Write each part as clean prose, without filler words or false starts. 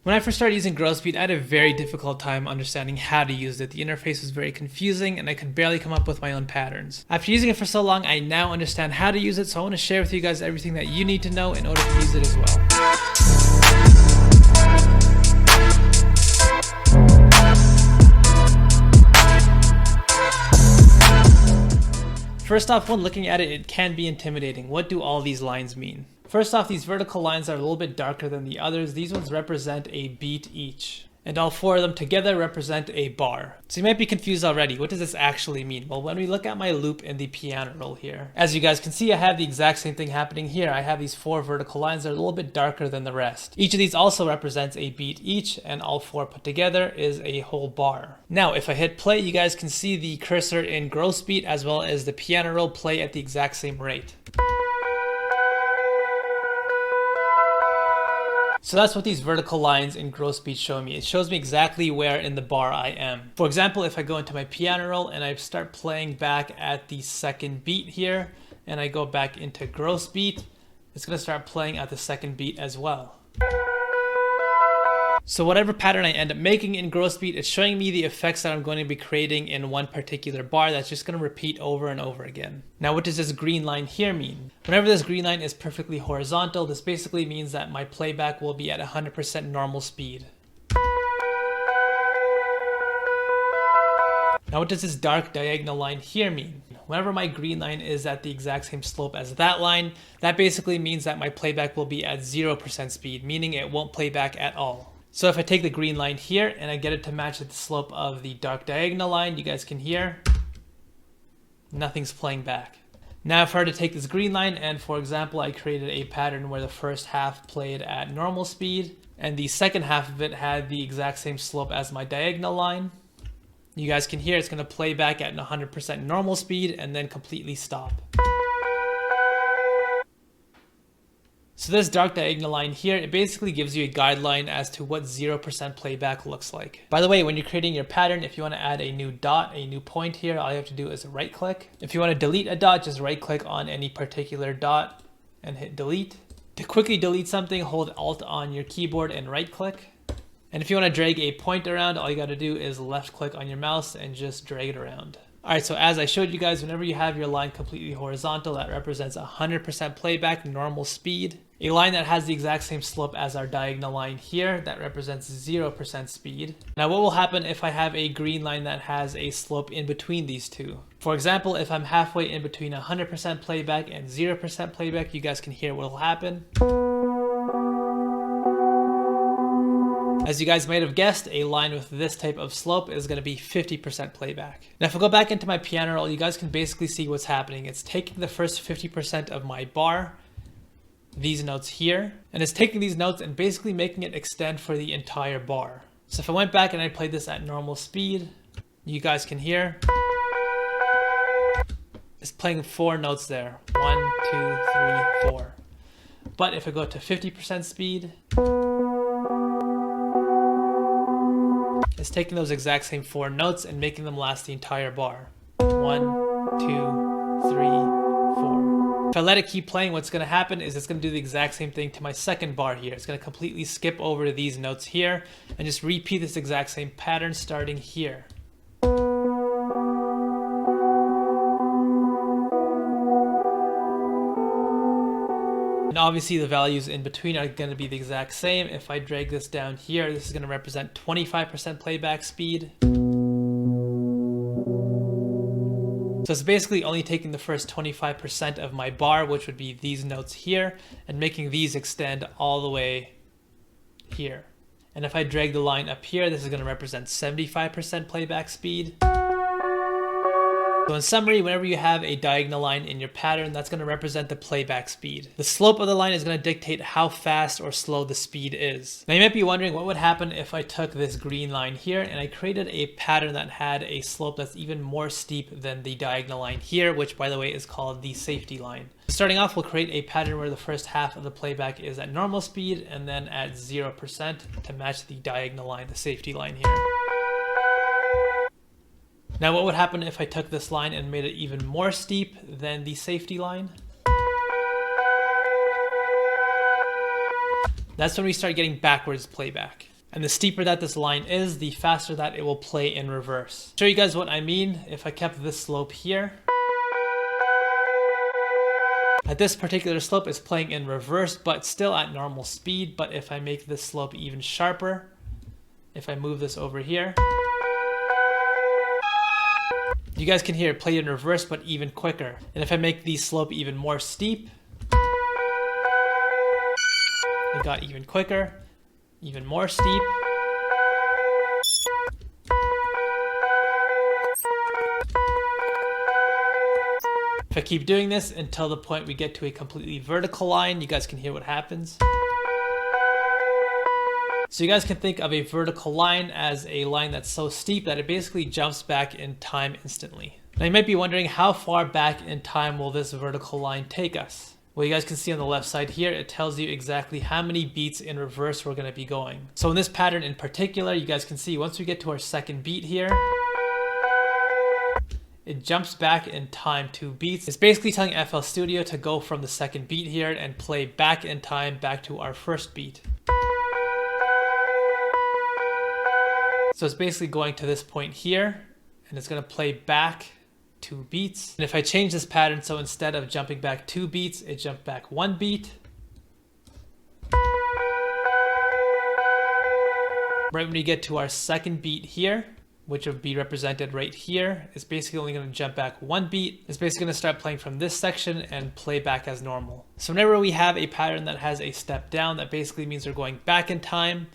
When I first started using growth speed, I had a very difficult time understanding how to use it. The interface was very confusing and I could barely come up with my own patterns. After using it for so long, I now understand how to use it, so I want to share with you guys everything that you need to know in order to use it as well. First off, when looking at it, it can be intimidating. What do all these lines mean? First off, these vertical lines are a little bit darker than the others. These ones represent a beat each. And all four of them together represent a bar. So you might be confused already. What does this actually mean? Well, when we look at my loop in the piano roll here, as you guys can see, I have the exact same thing happening here. I have these four vertical lines that are a little bit darker than the rest. Each of these also represents a beat each, and all four put together is a whole bar. Now, if I hit play, you guys can see the cursor in growth speed as well as the piano roll play at the exact same rate. So that's what these vertical lines in growth speed show me. It shows me exactly where in the bar I am. For example, if I go into my piano roll and I start playing back at the second beat here, and I go back into growth speed, it's going to start playing at the second beat as well. So whatever pattern I end up making in growth speed, it's showing me the effects that I'm going to be creating in one particular bar that's just going to repeat over and over again. Now, what does this green line here mean? Whenever this green line is perfectly horizontal, this basically means that my playback will be at 100% normal speed. Now, what does this dark diagonal line here mean? Whenever my green line is at the exact same slope as that line, that basically means that my playback will be at 0% speed, meaning it won't play back at all. So if I take the green line here and I get it to match the slope of the dark diagonal line, you guys can hear nothing's playing back. Now if I were to take this green line and, for example, I created a pattern where the first half played at normal speed and the second half of it had the exact same slope as my diagonal line, you guys can hear it's going to play back at 100% normal speed and then completely stop. So this dark diagonal line here, it basically gives you a guideline as to what 0% playback looks like. By the way, when you're creating your pattern, if you want to add a new dot, a new point here, all you have to do is right click. If you want to delete a dot, just right click on any particular dot and hit delete. To quickly delete something, hold Alt on your keyboard and right click. And if you want to drag a point around, all you got to do is left click on your mouse and just drag it around. Alright, so as I showed you guys, whenever you have your line completely horizontal, that represents 100% playback, normal speed. A line that has the exact same slope as our diagonal line here, that represents 0% speed. Now what will happen if I have a green line that has a slope in between these two? For example, if I'm halfway in between 100% playback and 0% playback, you guys can hear what will happen. As you guys might have guessed, a line with this type of slope is going to be 50% playback. Now if I go back into my piano roll, you guys can basically see what's happening. It's taking the first 50% of my bar, these notes here, and it's taking these notes and basically making it extend for the entire bar. So if I went back and I played this at normal speed, you guys can hear it's playing 4 notes there. 1, 2, 3, 4. But if I go to 50% speed, it's taking those exact same 4 notes and making them last the entire bar. 1, 2, 3, 4. If I let it keep playing, what's going to happen is it's going to do the exact same thing to my second bar here. It's going to completely skip over these notes here and just repeat this exact same pattern starting here. And obviously the values in between are going to be the exact same. If I drag this down here, this is going to represent 25% playback speed. So it's basically only taking the first 25% of my bar, which would be these notes here, and making these extend all the way here. And if I drag the line up here, this is going to represent 75% playback speed. So in summary, whenever you have a diagonal line in your pattern, that's going to represent the playback speed. The slope of the line is going to dictate how fast or slow the speed is. Now you might be wondering what would happen if I took this green line here and I created a pattern that had a slope that's even more steep than the diagonal line here, which by the way is called the safety line. Starting off, we'll create a pattern where the first half of the playback is at normal speed and then at 0% to match the diagonal line, the safety line here. Now what would happen if I took this line and made it even more steep than the safety line? That's when we start getting backwards playback. And the steeper that this line is, the faster that it will play in reverse. Show you guys what I mean. If I kept this slope here, at this particular slope it's playing in reverse, but still at normal speed. But if I make this slope even sharper, if I move this over here, you guys can hear it play in reverse, but even quicker. And if I make the slope even more steep, it got even quicker, even more steep. If I keep doing this until the point we get to a completely vertical line, you guys can hear what happens. So you guys can think of a vertical line as a line that's so steep that it basically jumps back in time instantly. Now you might be wondering, how far back in time will this vertical line take us? Well, you guys can see on the left side here, it tells you exactly how many beats in reverse we're going to be going. So in this pattern in particular, you guys can see once we get to our second beat here, it jumps back in time 2 beats. It's basically telling FL Studio to go from the second beat here and play back in time back to our first beat. So it's basically going to this point here, and it's going to play back 2 beats. And if I change this pattern, so instead of jumping back 2 beats, it jumped back 1 beat. Right when we get to our second beat here, which would be represented right here, it's basically only going to jump back 1 beat. It's basically going to start playing from this section and play back as normal. So whenever we have a pattern that has a step down, that basically means we're going back in time.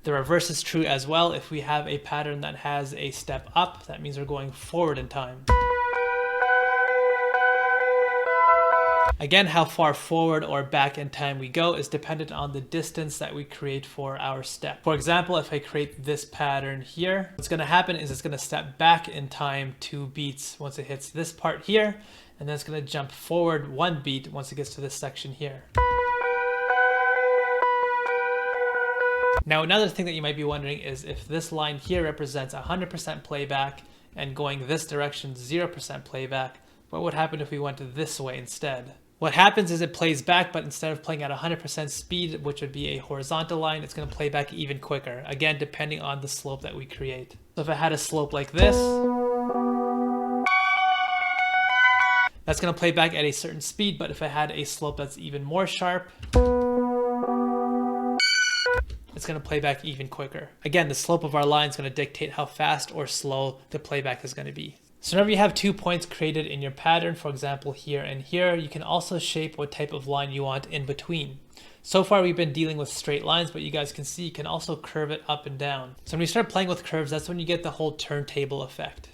The reverse is true as well. If we have a pattern that has a step up, that means we're going forward in time. Again, how far forward or back in time we go is dependent on the distance that we create for our step. For example, if I create this pattern here, what's going to happen is it's going to step back in time 2 beats once it hits this part here, and then it's going to jump forward 1 beat once it gets to this section here. Now, another thing that you might be wondering is if this line here represents 100% playback and going this direction 0% playback, what would happen if we went this way instead? What happens is it plays back, but instead of playing at 100% speed, which would be a horizontal line, it's going to play back even quicker, again, depending on the slope that we create. So if I had a slope like this, that's going to play back at a certain speed, but if I had a slope that's even more sharp, it's going to play back even quicker. Again, the slope of our line is going to dictate how fast or slow the playback is going to be. So whenever you have 2 points created in your pattern, for example here and here, you can also shape what type of line you want in between. So far we've been dealing with straight lines, but you guys can see you can also curve it up and down. So when we start playing with curves, that's when you get the whole turntable effect.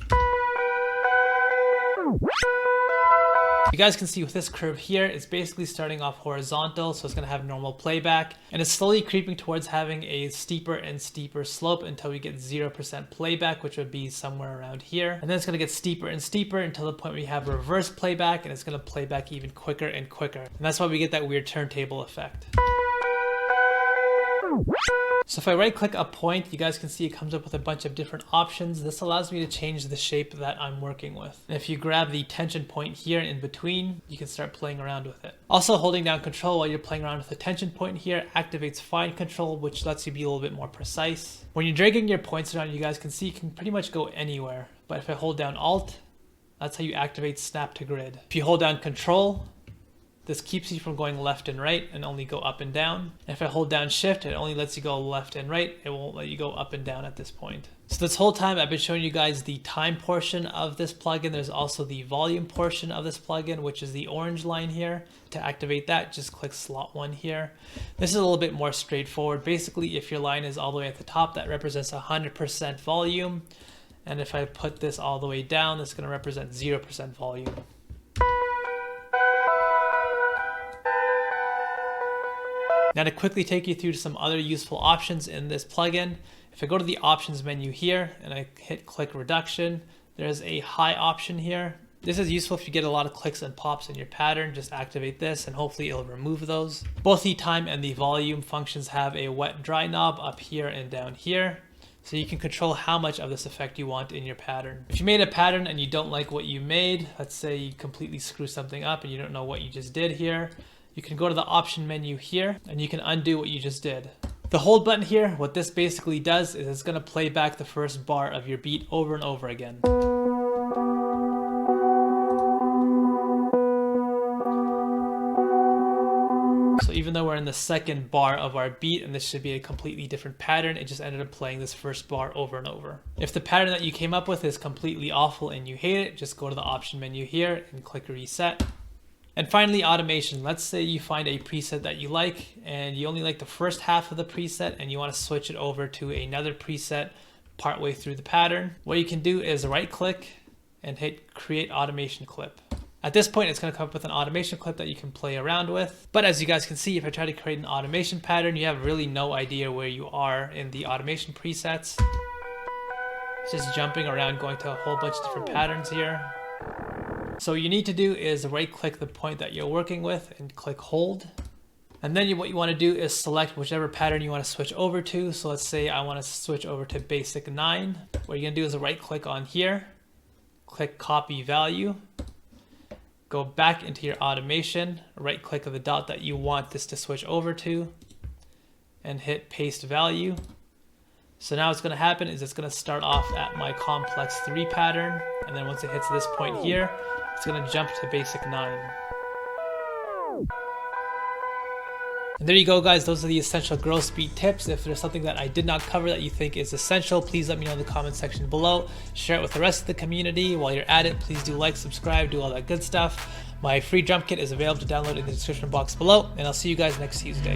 You guys can see with this curve here, it's basically starting off horizontal, so it's going to have normal playback, and it's slowly creeping towards having a steeper and steeper slope until we get 0% playback, which would be somewhere around here. And then it's going to get steeper and steeper until the point where we have reverse playback, and it's going to play back even quicker and quicker. And that's why we get that weird turntable effect. So if I right click a point, you guys can see it comes up with a bunch of different options. This allows me to change the shape that I'm working with. And if you grab the tension point here in between, you can start playing around with it. Also, holding down control while you're playing around with the tension point here activates fine control, which lets you be a little bit more precise. When you're dragging your points around, you guys can see you can pretty much go anywhere. But if I hold down Alt, that's how you activate snap to grid. If you hold down Control, this keeps you from going left and right and only go up and down. And if I hold down Shift, it only lets you go left and right. It won't let you go up and down at this point. So this whole time I've been showing you guys the time portion of this plugin. There's also the volume portion of this plugin, which is the orange line here. To activate that, just click slot 1 here. This is a little bit more straightforward. Basically, if your line is all the way at the top, that represents 100% volume. And if I put this all the way down, that's going to represent 0% volume. Now to quickly take you through some other useful options in this plugin, if I go to the options menu here and I hit click reduction, there's a high option here. This is useful if you get a lot of clicks and pops in your pattern. Just activate this and hopefully it'll remove those. Both the time and the volume functions have a wet dry knob up here and down here. So you can control how much of this effect you want in your pattern. If you made a pattern and you don't like what you made, let's say you completely screw something up and you don't know what you just did here, you can go to the option menu here and you can undo what you just did. The hold button here, what this basically does is it's going to play back the first bar of your beat over and over again. So even though we're in the second bar of our beat and this should be a completely different pattern, it just ended up playing this first bar over and over. If the pattern that you came up with is completely awful and you hate it, just go to the option menu here and click reset. And finally, automation. Let's say you find a preset that you like and you only like the first half of the preset and you want to switch it over to another preset partway through the pattern. What you can do is right click and hit create automation clip. At this point, it's going to come up with an automation clip that you can play around with. But as you guys can see, if I try to create an automation pattern, you have really no idea where you are in the automation presets. It's just jumping around, going to a whole bunch of different patterns here. So what you need to do is right click the point that you're working with and click hold. And then what you want to do is select whichever pattern you want to switch over to. So let's say I want to switch over to basic 9. What you're going to do is right click on here, click copy value, go back into your automation, right click of the dot that you want this to switch over to, and hit paste value. So now what's going to happen is it's going to start off at my complex 3 pattern, and then once it hits this point here, it's going to jump to basic 9. And there you go, guys. Those are the essential gross beat tips. If there's something that I did not cover that you think is essential, please let me know in the comment section below. Share it with the rest of the community. While you're at it, please do like, subscribe, do all that good stuff. My free drum kit is available to download in the description box below, and I'll see you guys next Tuesday.